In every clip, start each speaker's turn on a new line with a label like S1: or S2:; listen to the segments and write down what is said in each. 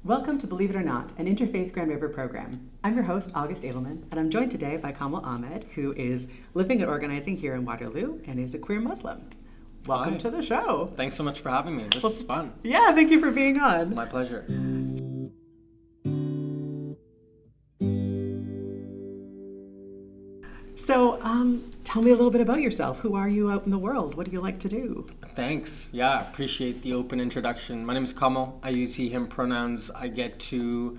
S1: Welcome to Believe It or Not, an interfaith Grand River program. I'm your host, August Edelman, and I'm joined today by Kamil Ahmed, who is living and organizing here in Waterloo and is a queer Muslim. Welcome
S2: Hi.
S1: to the show.
S2: Thanks so much for having me. This is fun.
S1: Yeah, thank you for being on.
S2: My pleasure.
S1: So, tell me a little bit about yourself. Who are you out in the world? What do you like to do?
S2: Thanks. Yeah, appreciate the open introduction. My name is Kamil. I use he, him pronouns. I get to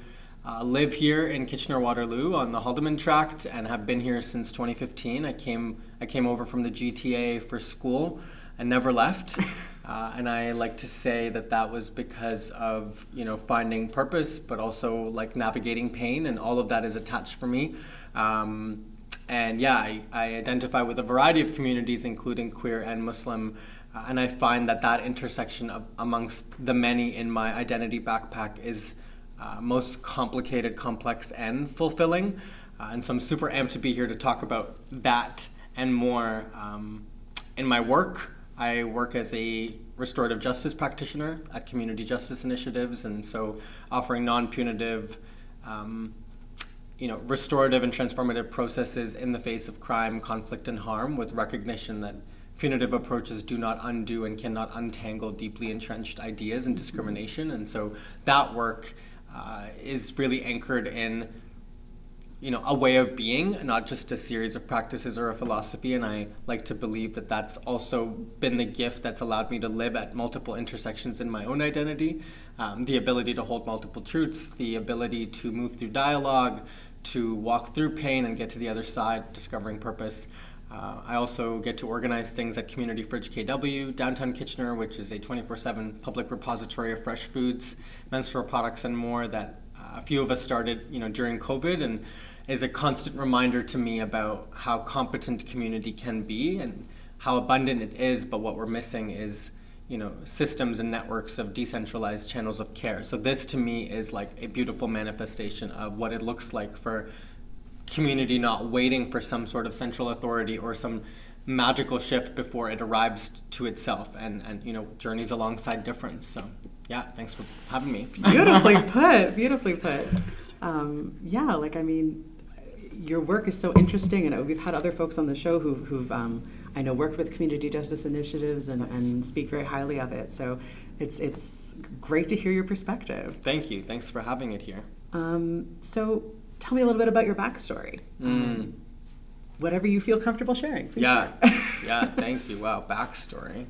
S2: live here in Kitchener-Waterloo on the Haldeman Tract and have been here since 2015. I came over from the GTA for school and never left. And I like to say that was because of, finding purpose, but also like navigating pain, and all of that is attached for me. And yeah, I identify with a variety of communities, including queer and Muslim, and I find that intersection amongst the many in my identity backpack is most complicated, complex, and fulfilling. And so I'm super amped to be here to talk about that and more. In my work, I work as a restorative justice practitioner at community justice initiatives, and so offering non-punitive restorative and transformative processes in the face of crime, conflict, and harm, with recognition that punitive approaches do not undo and cannot untangle deeply entrenched ideas and discrimination. And so that work is really anchored in, a way of being, not just a series of practices or a philosophy. And I like to believe that that's also been the gift that's allowed me to live at multiple intersections in my own identity. The ability to hold multiple truths, the ability to move through dialogue, to walk through pain and get to the other side, discovering purpose. I also get to organize things at Community Fridge KW, downtown Kitchener, which is a 24/7 public repository of fresh foods, menstrual products, and more that a few of us started, during COVID, and is a constant reminder to me about how competent community can be and how abundant it is, but what we're missing is systems and networks of decentralized channels of care. So this to me is like a beautiful manifestation of what it looks like for community not waiting for some sort of central authority or some magical shift before it arrives to itself and journeys alongside difference. So yeah, thanks for having me.
S1: Beautifully put. Your work is so interesting, and we've had other folks on the show who've I know worked with community justice initiatives and speak very highly of it. So it's great to hear your perspective.
S2: Thank you. Thanks for having it here.
S1: So tell me a little bit about your backstory. Whatever you feel comfortable sharing. Please share.
S2: Yeah. Thank you. Wow, backstory.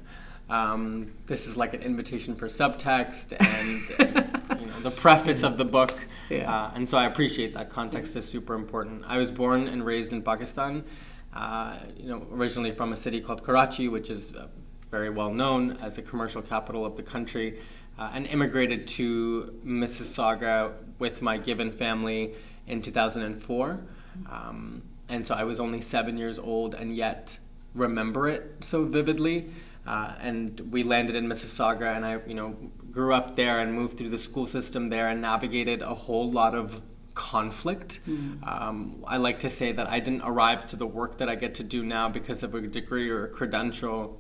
S2: This is like an invitation for subtext and the preface of the book.
S1: Yeah.
S2: And so I appreciate that context is super important. I was born and raised in Pakistan, originally from a city called Karachi, which is very well known as a commercial capital of the country, and immigrated to Mississauga with my given family in 2004. And so I was only 7 years old and yet remember it so vividly. And we landed in Mississauga, and I, grew up there and moved through the school system there and navigated a whole lot of conflict. I like to say that I didn't arrive to the work that I get to do now because of a degree or a credential.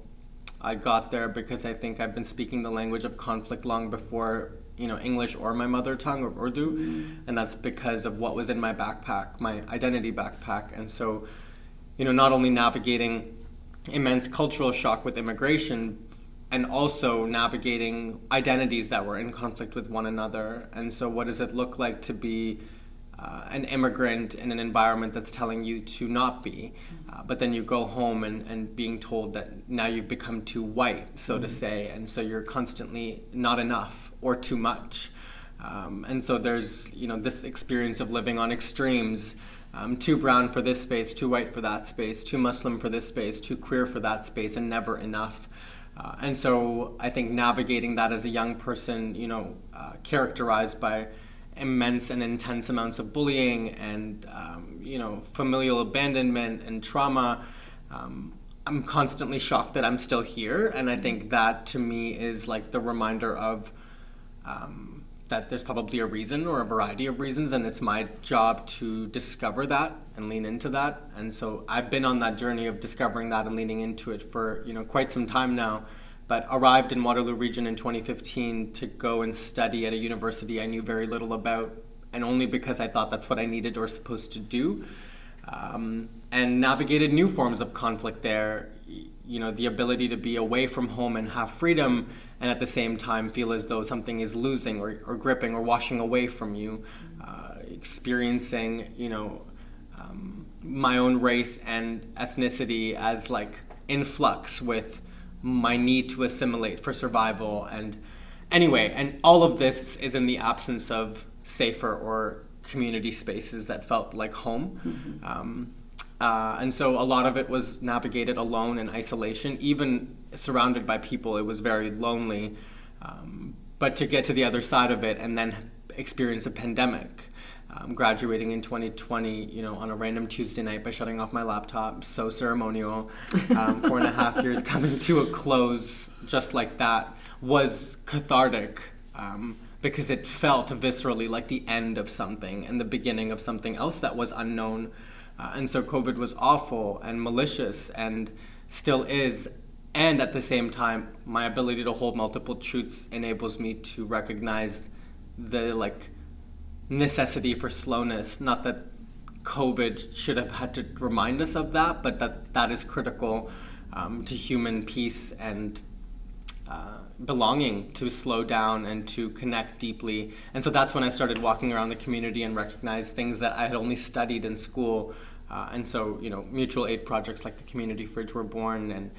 S2: I got there because I think I've been speaking the language of conflict long before, English or my mother tongue or Urdu. And that's because of what was in my backpack, my identity backpack. And so, not only navigating immense cultural shock with immigration, and also navigating identities that were in conflict with one another. And so what does it look like to be an immigrant in an environment that's telling you to not be, but then you go home and being told that now you've become too white, so to say, and so you're constantly not enough or too much. And so there's this experience of living on extremes. Too brown for this space, too white for that space, too Muslim for this space, too queer for that space, and never enough. And so I think navigating that as a young person, characterized by immense and intense amounts of bullying and, familial abandonment and trauma, I'm constantly shocked that I'm still here. And I think that to me is like the reminder of that there's probably a reason or a variety of reasons, and it's my job to discover that and lean into that. And so I've been on that journey of discovering that and leaning into it for quite some time now. but arrived in Waterloo Region in 2015 to go and study at a university I knew very little about, and only because I thought that's what I needed or supposed to do. And navigated new forms of conflict there, the ability to be away from home and have freedom, and at the same time feel as though something is losing or gripping or washing away from you, experiencing, my own race and ethnicity as like in flux with my need to assimilate for survival. And anyway, and all of this is in the absence of safer or community spaces that felt like home. And so a lot of it was navigated alone in isolation. Even surrounded by people, it was very lonely. But to get to the other side of it and then experience a pandemic, graduating in 2020, on a random Tuesday night by shutting off my laptop, so ceremonial, 4.5 years coming to a close just like that, was cathartic. Because it felt viscerally like the end of something and the beginning of something else that was unknown. And so COVID was awful and malicious and still is. And at the same time, my ability to hold multiple truths enables me to recognize the necessity for slowness. Not that COVID should have had to remind us of that, but that is critical to human peace and belonging, to slow down and to connect deeply. And so that's when I started walking around the community and recognized things that I had only studied in school. And so, mutual aid projects like the Community Fridge were born, and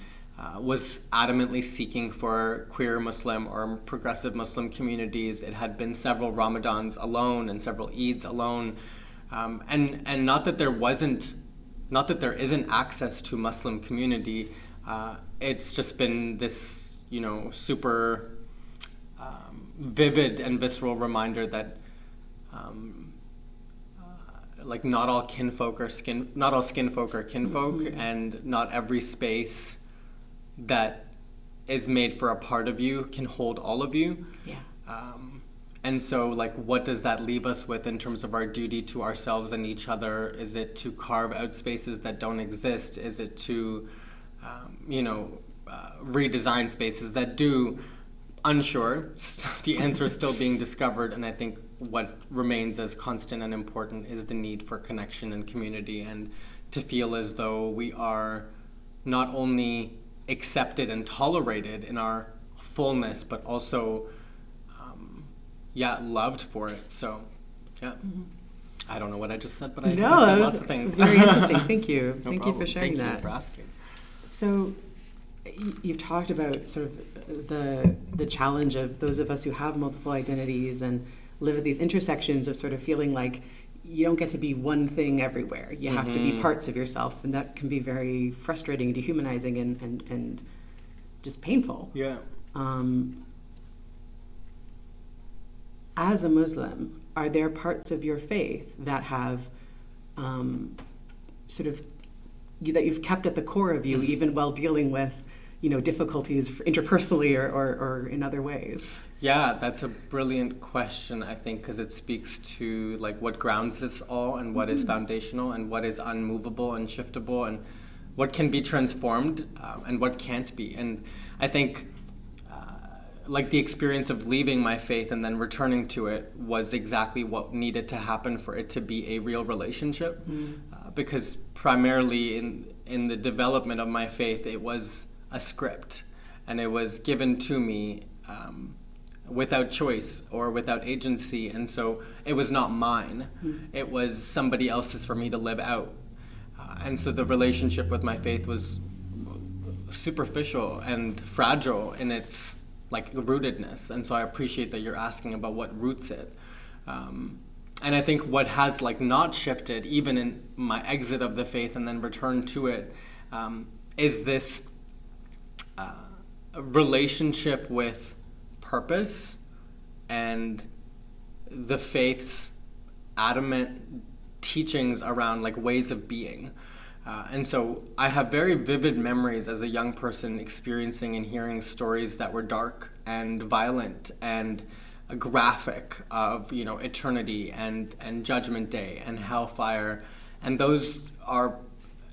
S2: was adamantly seeking for queer Muslim or progressive Muslim communities. It had been several Ramadans alone and several Eids alone. And not that there isn't access to Muslim community. It's just been this super vivid and visceral reminder that not all kinfolk are not all skinfolk are kinfolk, and not every space that is made for a part of you can hold all of you.
S1: Yeah.
S2: And so what does that leave us with in terms of our duty to ourselves and each other? Is it to carve out spaces that don't exist? Is it to redesign spaces that do? Unsure. The answer is still being discovered, and I think what remains as constant and important is the need for connection and community, and to feel as though we are not only accepted and tolerated in our fullness, but also loved for it. So I don't know what I just said, but I said lots of things.
S1: Very interesting. Thank you.
S2: No
S1: Thank
S2: problem.
S1: you for sharing
S2: Thank
S1: that.
S2: you for asking.
S1: So you've talked about sort of the challenge of those of us who have multiple identities and live at these intersections of sort of feeling like you don't get to be one thing everywhere. You have to be parts of yourself, and that can be very frustrating, dehumanizing, and just painful.
S2: Yeah.
S1: As a Muslim, are there parts of your faith that have sort of that you've kept at the core of you, even while dealing with difficulties interpersonally or in other ways?
S2: Yeah, that's a brilliant question, I think, because it speaks to what grounds this all, and what is foundational, and what is unmovable and shiftable, and what can be transformed, and what can't be. And I think the experience of leaving my faith and then returning to it was exactly what needed to happen for it to be a real relationship. Because primarily in the development of my faith, it was a script, and it was given to me without choice or without agency, and so it was not mine. It was somebody else's for me to live out. And so the relationship with my faith was superficial and fragile in its rootedness, and so I appreciate that you're asking about what roots it. And I think what has not shifted, even in my exit of the faith and then return to it, is this relationship with purpose and the faith's adamant teachings around ways of being. And so I have very vivid memories as a young person experiencing and hearing stories that were dark and violent and graphic of eternity and Judgment Day and hellfire, and those are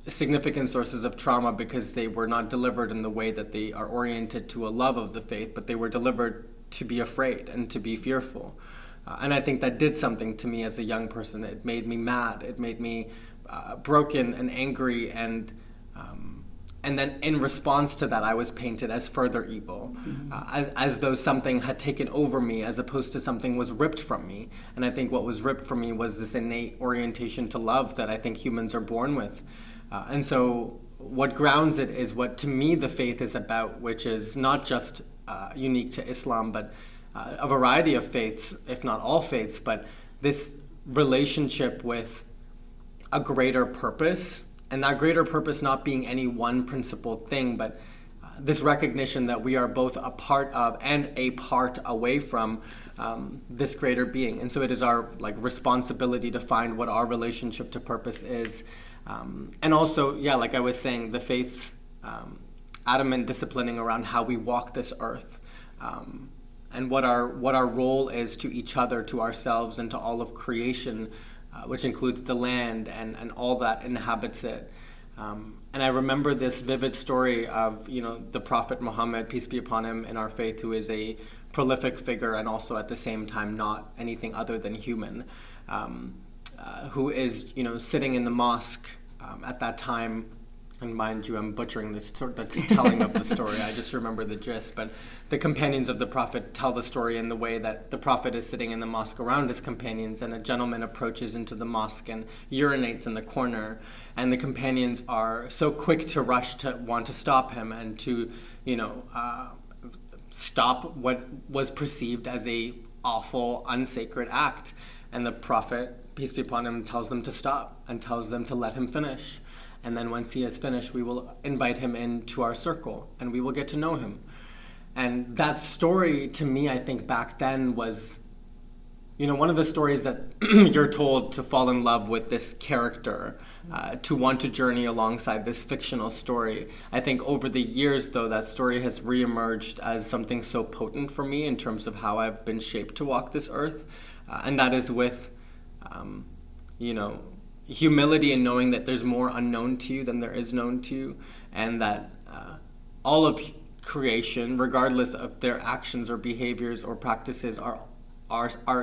S2: significant sources of trauma because they were not delivered in the way that they are oriented to a love of the faith, but they were delivered to be afraid and to be fearful. And I think that did something to me as a young person. It made me mad. It made me broken and angry, and then in response to that, I was painted as further evil, as though something had taken over me, as opposed to something was ripped from me. And I think what was ripped from me was this innate orientation to love that I think humans are born with. And so what grounds it is what, to me, the faith is about, which is not just unique to Islam, but a variety of faiths, if not all faiths, but this relationship with a greater purpose. And that greater purpose not being any one principled thing, but this recognition that we are both a part of and a part away from this greater being. And so it is our responsibility to find what our relationship to purpose is. And also, like I was saying, the faith's adamant disciplining around how we walk this earth, and what our role is to each other, to ourselves, and to all of creation, which includes the land and all that inhabits it. And I remember this vivid story of, the Prophet Muhammad, peace be upon him, in our faith, who is a prolific figure and also at the same time not anything other than human, who is, sitting in the mosque at that time. And mind you, I'm butchering this telling of the story. I just remember the gist. But the companions of the Prophet tell the story in the way that the Prophet is sitting in the mosque around his companions, and a gentleman approaches into the mosque and urinates in the corner. And the companions are so quick to rush to want to stop him and to, stop what was perceived as a awful, unsacred act. And the Prophet, peace be upon him, tells them to stop and tells them to let him finish. And then once he has finished, we will invite him into our circle and we will get to know him. And that story, to me, I think back then was, one of the stories that you're told to fall in love with this character, to want to journey alongside this fictional story. I think over the years, though, that story has reemerged as something so potent for me in terms of how I've been shaped to walk this earth. And that is with, humility and knowing that there's more unknown to you than there is known to you, and that all of creation, regardless of their actions or behaviors or practices,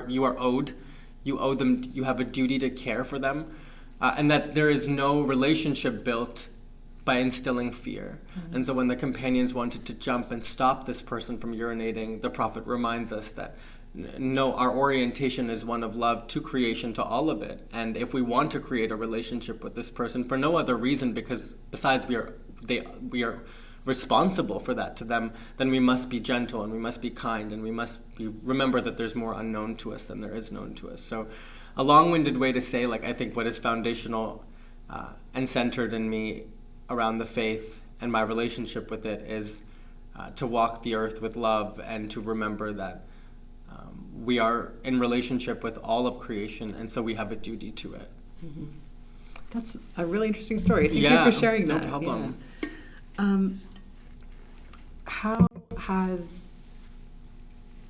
S2: you owe them, you have a duty to care for them, and that there is no relationship built by instilling fear. Mm-hmm. And so when the companions wanted to jump and stop this person from urinating, the Prophet reminds us that no, our orientation is one of love to creation, to all of it. And if we want to create a relationship with this person for no other reason, because besides we are responsible for that to them, then we must be gentle and we must be kind and we must remember that there's more unknown to us than there is known to us. So a long-winded way to say, I think what is foundational and centered in me around the faith and my relationship with it is to walk the earth with love and to remember that we are in relationship with all of creation, and so we have a duty to it.
S1: Mm-hmm. That's a really interesting story. Thank you for sharing that.
S2: No problem.
S1: Yeah. How has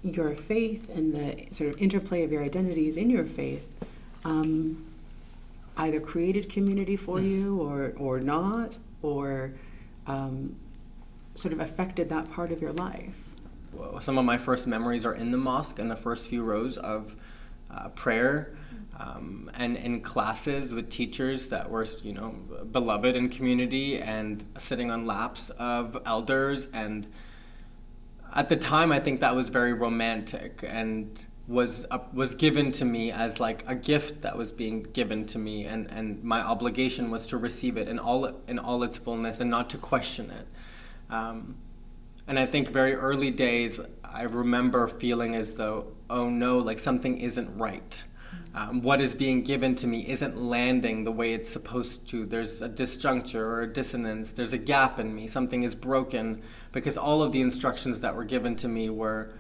S1: your faith and the sort of interplay of your identities in your faith either created community for you or not, or sort of affected that part of your life?
S2: Some of my first memories are in the mosque in the first few rows of prayer, and in classes with teachers that were, beloved in community, and sitting on laps of elders. And at the time, I think that was very romantic and was given to me as a gift that was being given to me, and my obligation was to receive it in all its fullness and not to question it. And I think very early days, I remember feeling as though, oh no, something isn't right. What is being given to me isn't landing the way it's supposed to. There's a disjuncture or a dissonance. There's a gap in me. Something is broken, because all of the instructions that were given to me were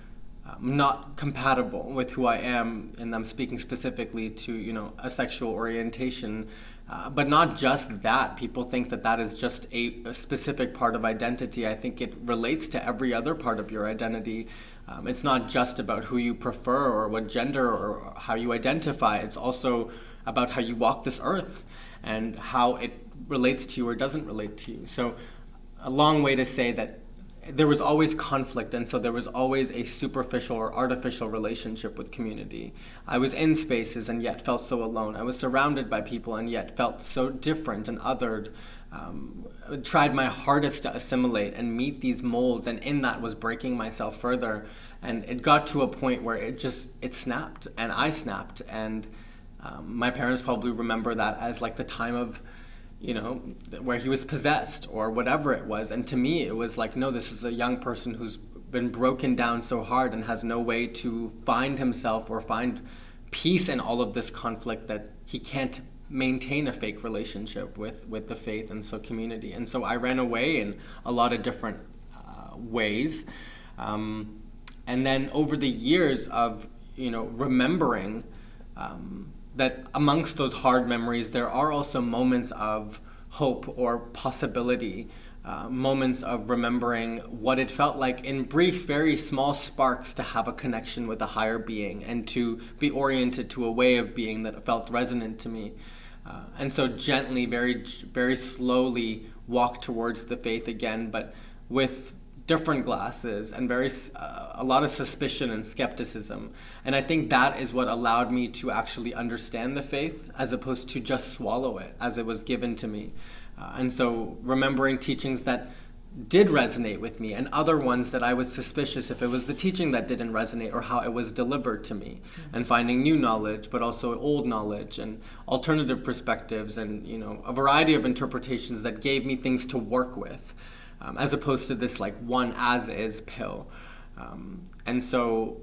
S2: not compatible with who I am. And I'm speaking specifically to, a sexual orientation. But not just that. People think that is just a specific part of identity. I think it relates to every other part of your identity. It's not just about who you prefer or what gender or how you identify. It's also about how you walk this earth and how it relates to you or doesn't relate to you. So a long way to say that there was always conflict, and so there was always a superficial or artificial relationship with community. I was in spaces and yet felt so alone. I was surrounded by people and yet felt so different and othered. Tried my hardest to assimilate and meet these molds, and in that was breaking myself further. And it got to a point where it snapped, and I snapped. And my parents probably remember that as like the time of, where he was possessed or whatever it was. And to me, it was like, no, this is a young person who's been broken down so hard and has no way to find himself or find peace in all of this conflict, that he can't maintain a fake relationship with the faith and so community. And so I ran away in a lot of different ways. And then over the years of, remembering that amongst those hard memories, there are also moments of hope or possibility, moments of remembering what it felt like in brief, very small sparks to have a connection with a higher being and to be oriented to a way of being that felt resonant to me. And so gently, very, very slowly walk towards the faith again, but with different glasses and a lot of suspicion and skepticism. And I think that is what allowed me to actually understand the faith as opposed to just swallow it as it was given to me. And so remembering teachings that did resonate with me and other ones that I was suspicious if it was the teaching that didn't resonate or how it was delivered to me, and finding new knowledge, but also old knowledge and alternative perspectives and, a variety of interpretations that gave me things to work with. As opposed to this like one as-is pill. And so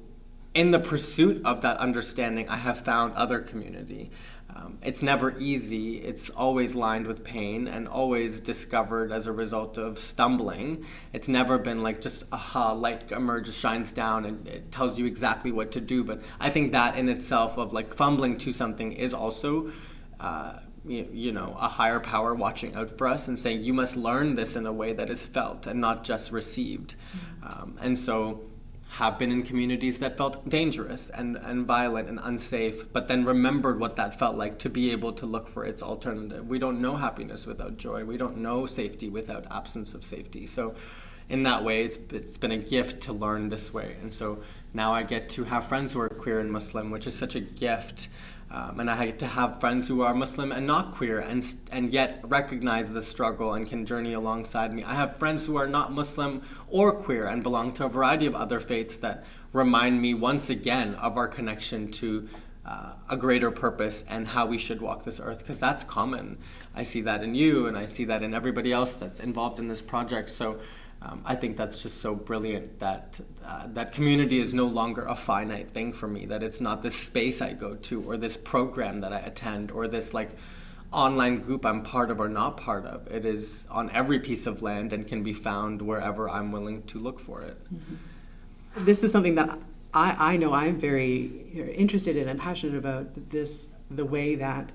S2: in the pursuit of that understanding, I have found other community. It's never easy. It's always lined with pain and always discovered as a result of stumbling. It's never been like just, aha, light emerges, shines down, and it tells you exactly what to do. But I think that in itself of like fumbling to something is also a higher power watching out for us and saying, you must learn this in a way that is felt and not just received. And so have been in communities that felt dangerous and violent and unsafe, but then remembered what that felt like to be able to look for its alternative. We don't know happiness without joy. We don't know safety without absence of safety. So in that way, it's been a gift to learn this way. And so now I get to have friends who are queer and Muslim, which is such a gift. And I get to have friends who are Muslim and not queer and yet recognize the struggle and can journey alongside me. I have friends who are not Muslim or queer and belong to a variety of other faiths that remind me once again of our connection to a greater purpose and how we should walk this earth, because that's common. I see that in you and I see that in everybody else that's involved in this project. So I think that's just so brilliant that that community is no longer a finite thing for me, that it's not this space I go to or this program that I attend or this like online group I'm part of or not part of. It is on every piece of land and can be found wherever I'm willing to look for it.
S1: Mm-hmm. This is something that I know I'm very interested in and passionate about, the way that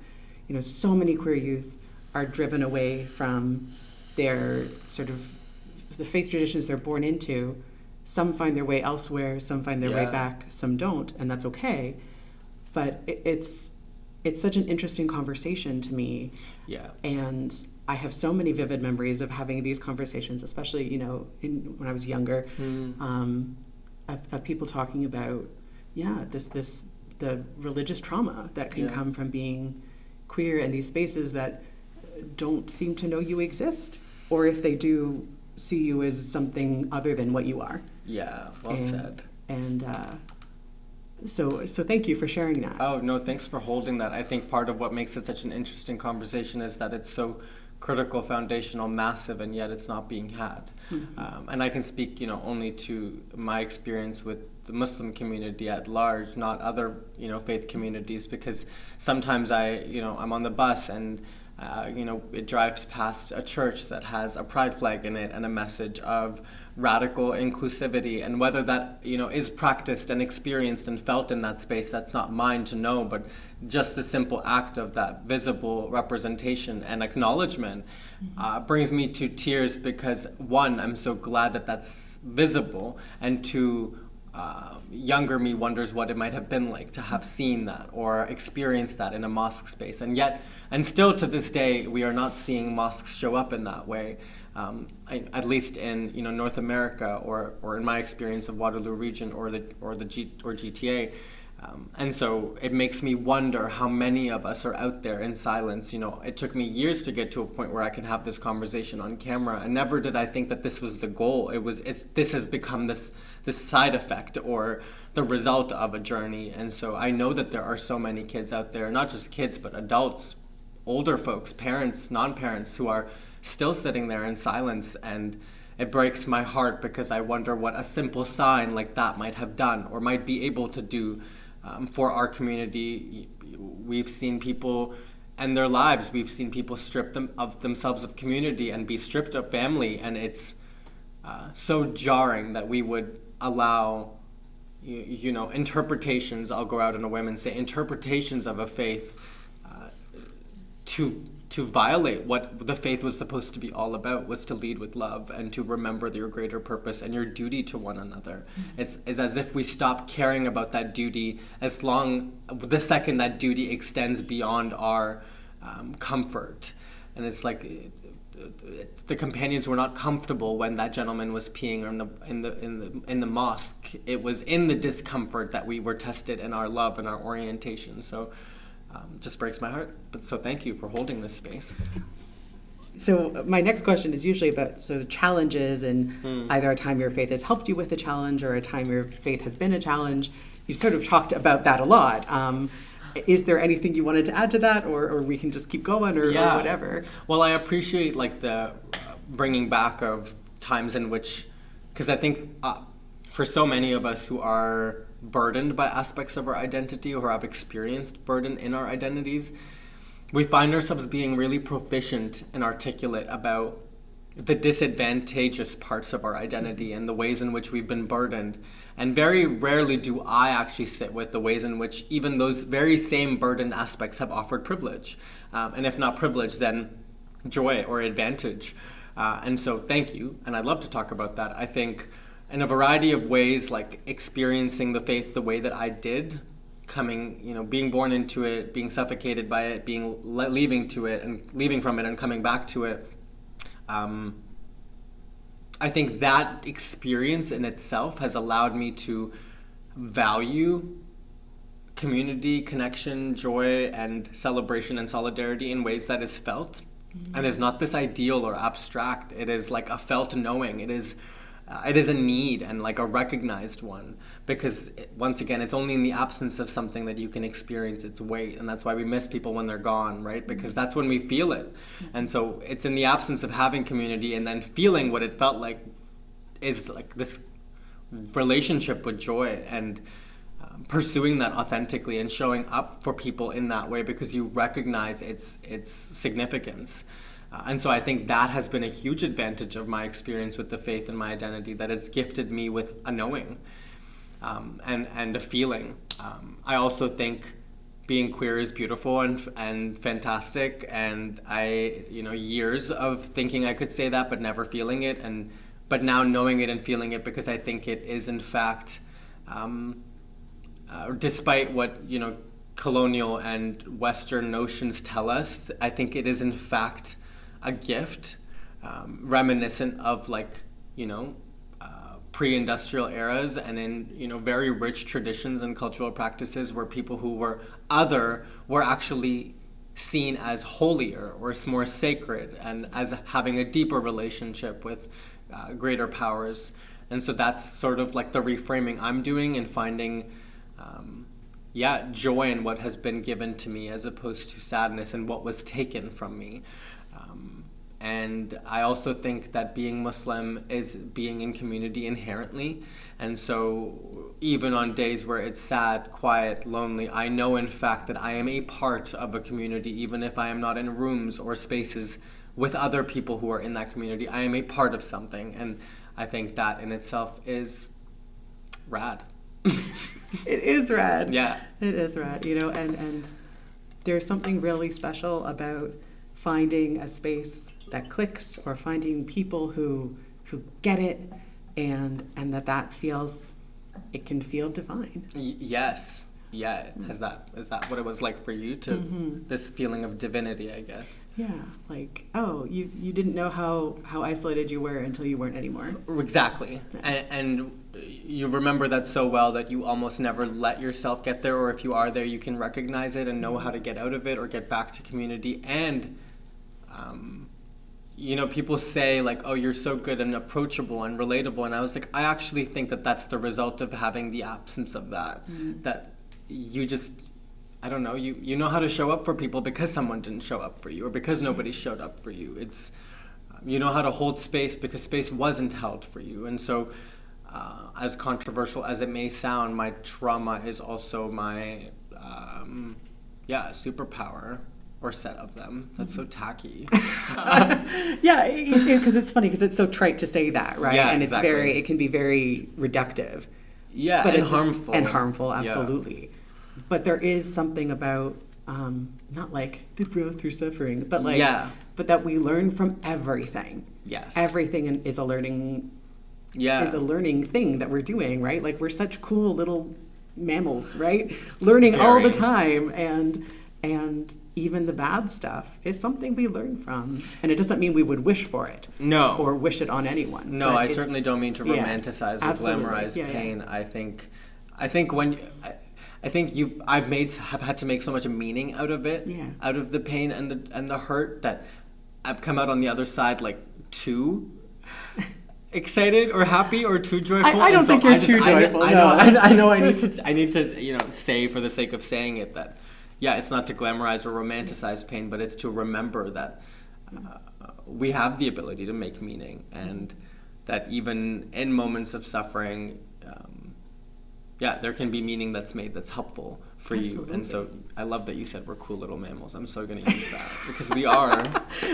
S1: so many queer youth are driven away from their sort of the faith traditions they're born into. Some find their way elsewhere, some find their way back, some don't, and that's okay. But it's such an interesting conversation to me. Yeah. And I have so many vivid memories of having these conversations, especially, when I was younger, of people talking about, the religious trauma that can come from being queer in these spaces that don't seem to know you exist, or if they do, see you as something other than what you are.
S2: Yeah, well said.
S1: And so thank you for sharing that.
S2: Oh, no, thanks for holding that. I think part of what makes it such an interesting conversation is that it's so critical, foundational, massive, and yet it's not being had. Mm-hmm. And I can speak, only to my experience with the Muslim community at large, not other, faith communities, because sometimes I'm on the bus and it drives past a church that has a pride flag in it and a message of radical inclusivity, and whether that is practiced and experienced and felt in that space, that's not mine to know, but just the simple act of that visible representation and acknowledgement brings me to tears, because one, I'm so glad that that's visible, and two, younger me wonders what it might have been like to have seen that or experienced that in a mosque space. And still to this day, we are not seeing mosques show up in that way. At least in North America, or in my experience of Waterloo region or GTA. And so it makes me wonder how many of us are out there in silence. It took me years to get to a point where I could have this conversation on camera, and never did I think that this was the goal. This has become this side effect or the result of a journey. And so I know that there are so many kids out there, not just kids, but adults, older folks, parents, non-parents, who are still sitting there in silence, and it breaks my heart because I wonder what a simple sign like that might have done or might be able to do for our community. We've seen people and their lives. We've seen people strip themselves of community and be stripped of family, and it's so jarring that we would allow interpretations. I'll go out on a whim and say interpretations of a faith to violate what the faith was supposed to be all about, was to lead with love and to remember your greater purpose and your duty to one another. It's as if we stop caring about that duty the second that duty extends beyond our comfort. And it's like the companions were not comfortable when that gentleman was peeing in the mosque. It was in the discomfort that we were tested in our love and our orientation. So just breaks my heart. But so thank you for holding this space.
S1: So my next question is usually about challenges, and either a time your faith has helped you with a challenge or a time your faith has been a challenge. You sort of talked about that a lot. Is there anything you wanted to add to that, or we can just keep going, or whatever?
S2: Well, I appreciate the bringing back of times in which, because I think for so many of us who are burdened by aspects of our identity or have experienced burden in our identities, we find ourselves being really proficient and articulate about the disadvantageous parts of our identity and the ways in which we've been burdened. And very rarely do I actually sit with the ways in which even those very same burdened aspects have offered privilege. And if not privilege, then joy or advantage. And so thank you. And I'd love to talk about that. I think in a variety of ways, like experiencing the faith the way that I did, being born into it, being suffocated by it, leaving from it and coming back to it. I think that experience in itself has allowed me to value community, connection, joy, and celebration and solidarity in ways that is felt. And is not this ideal or abstract. It is like a felt knowing. It is a need and like a recognized one, because once again, it's only in the absence of something that you can experience its weight. And that's why we miss people when they're gone, right? Because that's when we feel it. And so it's in the absence of having community and then feeling what it felt like is like this relationship with joy, and pursuing that authentically and showing up for people in that way because you recognize its significance. And so I think that has been a huge advantage of my experience with the faith and my identity, that it's gifted me with a knowing and a feeling. I also think being queer is beautiful and fantastic, and years of thinking I could say that but never feeling it, but now knowing it and feeling it, because I think it is in fact, despite what colonial and Western notions tell us, I think it is in fact a gift, reminiscent of pre-industrial eras and in very rich traditions and cultural practices where people who were other were actually seen as holier or more sacred and as having a deeper relationship with greater powers. And so that's sort of like the reframing I'm doing and finding joy in what has been given to me as opposed to sadness in what was taken from me. And I also think that being Muslim is being in community inherently. And so even on days where it's sad, quiet, lonely, I know in fact that I am a part of a community, even if I am not in rooms or spaces with other people who are in that community. I am a part of something. And I think that in itself is rad.
S1: It is rad.
S2: Yeah.
S1: It is rad, and there's something really special about finding a space that clicks, or finding people who get it, and that feels it can feel divine.
S2: Yes. Yeah. Is that what it was like for you to this feeling of divinity, I guess?
S1: Yeah, like, oh, you didn't know how isolated you were until you weren't anymore.
S2: Exactly. And you remember that so well that you almost never let yourself get there, or if you are there, you can recognize it and know how to get out of it or get back to community. And people say like, oh, you're so good and approachable and relatable. And I was like, I actually think that that's the result of having the absence of that. That you just, I don't know, you know how to show up for people because someone didn't show up for you or because nobody showed up for you. It's, you know how to hold space because space wasn't held for you. And so as controversial as it may sound, my trauma is also my, superpower. Or set of them. That's so tacky.
S1: Yeah, because it's funny because it's so trite to say that, right?
S2: Yeah,
S1: and
S2: exactly.
S1: it can be very reductive.
S2: Yeah,
S1: But
S2: and harmful.
S1: And harmful, absolutely.
S2: Yeah.
S1: But there is something about, not like the growth through suffering, but like, but that we learn from everything.
S2: Yes.
S1: Everything is a learning. Is a learning thing that we're doing, right? Like we're such cool little mammals, right? Learning all the time, and even the bad stuff is something we learn from. And it doesn't mean we would wish for it.
S2: No.
S1: Or wish it on anyone.
S2: No, I certainly don't mean to romanticize or glamorize pain.
S1: Yeah.
S2: I think I've had to make so much meaning out of it, out of the pain and the hurt, that I've come out on the other side like too excited or happy or too joyful.
S1: I don't think you're too joyful.
S2: I know. I need to say, for the sake of saying it, that it's not to glamorize or romanticize pain, but it's to remember that we have the ability to make meaning, and that even in moments of suffering, there can be meaning that's made that's helpful for you. And so I love that you said we're cool little mammals. I'm so going to use that because we are.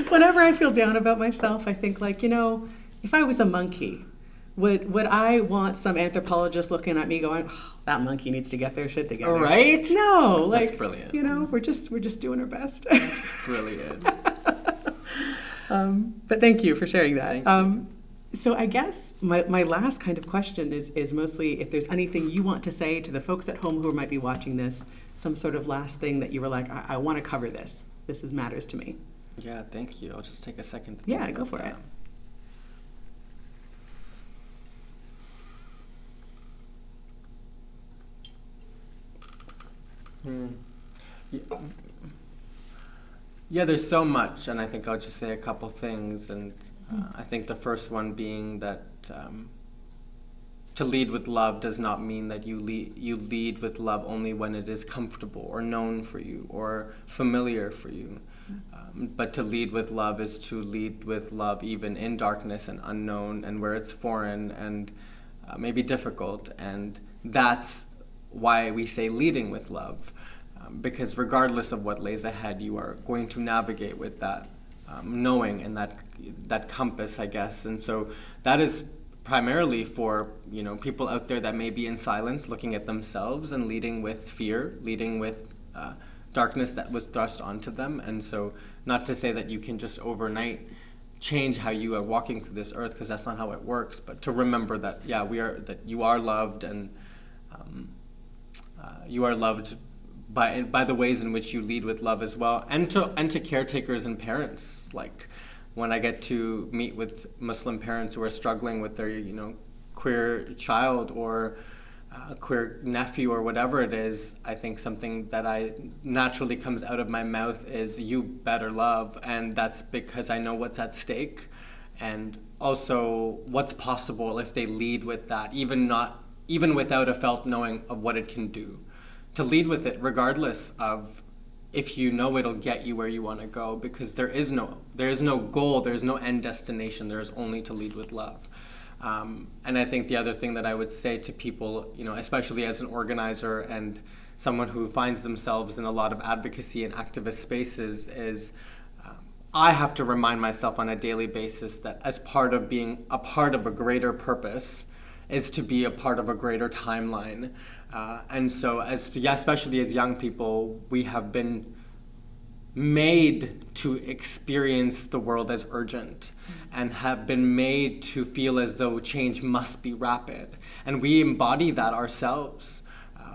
S1: Whenever I feel down about myself, I think like, if I was a monkey, would I want some anthropologist looking at me going, oh, that monkey needs to get their shit together?
S2: Right?
S1: No, like,
S2: that's brilliant.
S1: We're just doing our best.
S2: That's brilliant.
S1: But thank you for sharing that.
S2: Thank you.
S1: So I guess my last kind of question is mostly if there's anything you want to say to the folks at home who might be watching this, some sort of last thing that you were like, I want to cover this. This matters to me.
S2: Yeah, thank you. I'll just take a second.
S1: Yeah, go for it. Yeah, there's so much, and I think I'll just say a couple things. And I think the first one being that to lead with love does not mean that you lead with love only when it is comfortable or known for you or familiar for you. But to lead with love is to lead with love even in darkness and unknown and where it's foreign and maybe difficult. And that's why we say leading with love. Because regardless of what lays ahead, you are going to navigate with that knowing and that compass, I guess. And so that is primarily for people out there that may be in silence, looking at themselves and leading with fear, leading with darkness that was thrust onto them. And so not to say that you can just overnight change how you are walking through this earth, because that's not how it works, but to remember that that you are loved, and you are loved by the ways in which you lead with love as well, and to caretakers and parents. Like when I get to meet with Muslim parents who are struggling with their queer child or queer nephew or whatever it is, I think something that I naturally comes out of my mouth is "you better love," and that's because I know what's at stake, and also what's possible if they lead with that, even without a felt knowing of what it can do. To lead with it regardless of if you know it'll get you where you want to go, because there is no goal, there's no end destination, there is only to lead with love. And I think the other thing that I would say to people, especially as an organizer and someone who finds themselves in a lot of advocacy and activist spaces, is I have to remind myself on a daily basis that as part of being a part of a greater purpose is to be a part of a greater timeline. And so especially as young people, we have been
S2: made to experience the world as urgent and have been made to feel as though change must be rapid. And we embody that ourselves.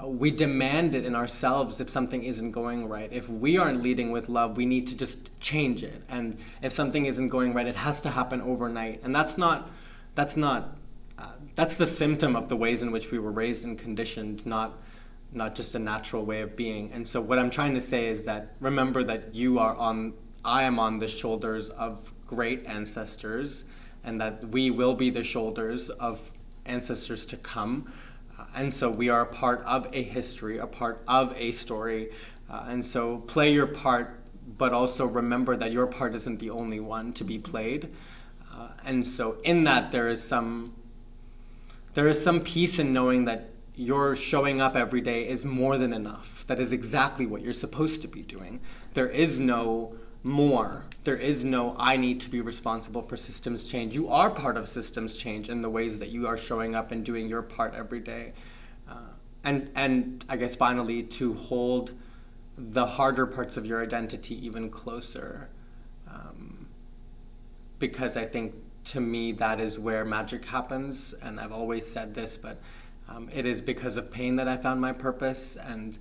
S2: We demand it in ourselves if something isn't going right. If we aren't leading with love, we need to just change it. And if something isn't going right, it has to happen overnight. And that's the symptom of the ways in which we were raised and conditioned, not just a natural way of being. And so what I'm trying to say is that remember that I am on the shoulders of great ancestors, and that we will be the shoulders of ancestors to come. And so we are a part of a history, a part of a story. And so play your part, but also remember that your part isn't the only one to be played. And so in that, there is some peace in knowing that your showing up every day is more than enough. That is exactly what you're supposed to be doing. There is no more. There is no, I need to be responsible for systems change. You are part of systems change in the ways that you are showing up and doing your part every day. And I guess finally, to hold the harder parts of your identity even closer. Because I think, to me, that is where magic happens. And I've always said this, but it is because of pain that I found my purpose, and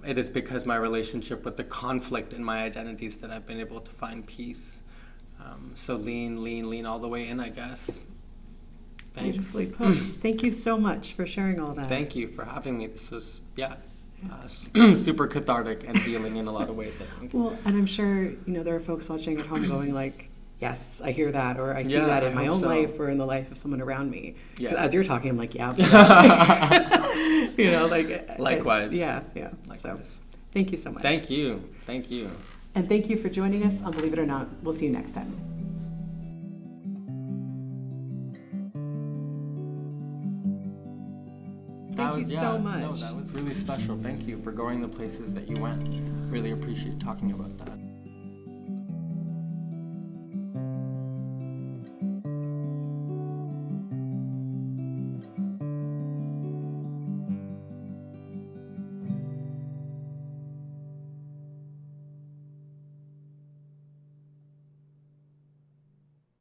S2: it is because my relationship with the conflict in my identities that I've been able to find peace. So lean all the way in, I guess. Thanks.
S1: Beautifully put. Thank you so much for sharing all that.
S2: Thank you for having me. This was, super cathartic and healing in a lot of ways, I think.
S1: Well, and I'm sure, there are folks watching at home going like, yes, I hear that, or I see that in my own life or in the life of someone around me.
S2: Yeah.
S1: As you're talking, I'm like, yeah.
S2: Likewise.
S1: Yeah.
S2: Likewise.
S1: So, thank you so much.
S2: Thank you.
S1: And thank you for joining us on Believe It or Not. We'll see you next time. Thank you so much.
S2: No, that was really special. Thank you for going the places that you went. Really appreciate talking about that.